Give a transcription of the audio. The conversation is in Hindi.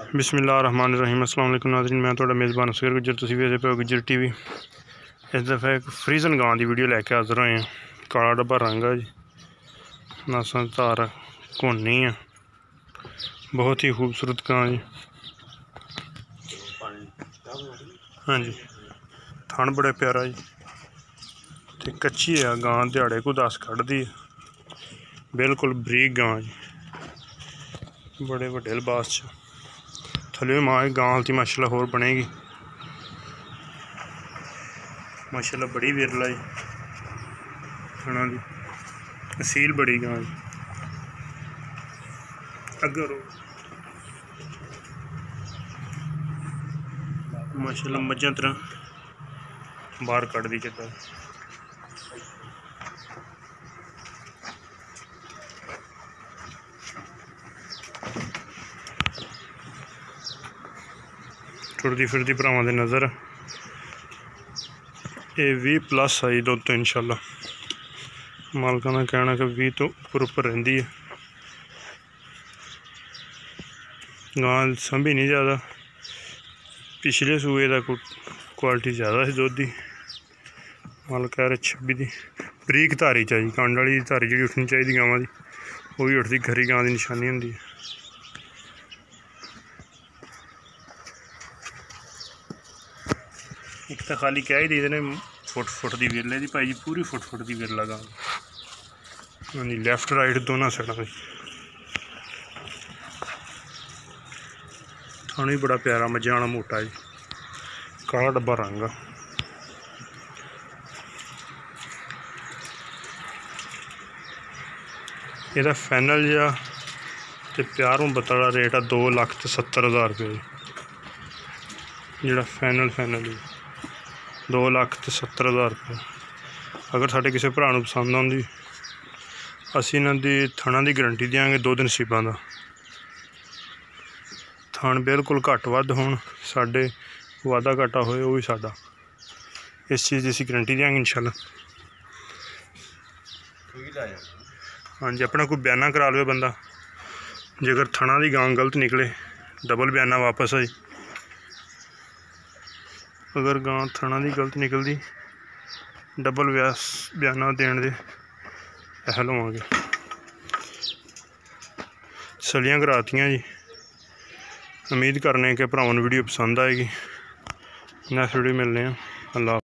बिस्मिल्लाहिर्रहमानिर्रहीम। अस्सलाम वालेकुम नाज़रीन, मैं थोड़ा मेज़बान असगर गुजर, तुसीं वेखदे पे गुजर टीवी। इस दफ़ा एक फ्रीजन गां की वीडियो लैके हाज़र होए हैं। काला डब्बा रंग है जी, नासा धार घोनी है, बहुत ही खूबसूरत गां जी। हाँ जी, थन बड़े प्यारा जी, ते कच्ची है गां, दिहाड़े को 10 कढ़दी है, बिल्कुल बरीक गां जी, बड़े वड्डे लिबास च। थल्ले मां गां हल्ती माशाल्लाह होर बनेगी, माशाल्लाह बड़ी विरला जी, थना दी असील बड़ी गां जी। अगर माशाल्लाह मज्जां तरह बाहर कढ़ दी चद्दा। टुरदी फिरदी भरावां दे नज़र ये 20+ आई दुध तो इंशाल्लाह मालकां दा कहना कि 20 तो उपर रहिंदी है। गां संभी नहीं ज़्यादा, पिछले सूए का क्वालिटी ज़्यादा है दुध की, मालक कह रहे 26 की। बरीक धारी चाहिए, कंड वाली धारी जी उठनी चाहिए गावां की, वो भी उठती खरी गां की निशानी होंगी है। एक तो खाली कह ही देते ने फुट की विरले की भाई जी, पूरी फुट की विरला गां। हाँ जी, लैफ्ट राइट दोनों साइडों की। थानू भी बड़ा प्यारा मजा आना मोटा जी, काला डब्बा रंग आ। ਇਹਦਾ फाइनल जिहा ते प्यार मुहब्बत वाला रेट आ 2,70,000 रुपये जिहड़ा फाइनल जी, 2,70,000 रुपये। अगर साढ़े किसी भरा नूं पसंद आउंदी, असीं इन्हां दी थणा की गारंटी देंगे 2 दिन नसीबां दा। थण बिल्कुल घट वध होण, साडे वाधा घाटा होए वो भी साडा, इस चीज़ की असीं गारंटी देंगे इंशाल्लाह। हाँ जी, अपना कोई बयाना करा लो बंदा, जेकर थणा की गां गलत निकले डबल बयाना वापस आई। अगर गां थणा की गलत निकलती डबल बयाना देने दे पैसे लवांगे। सलियां करातियाँ जी, उम्मीद करने के भरावां नूं वीडियो पसंद आएगी। नेक्स्ट वीडियो मिलने हैं। अल्लाह।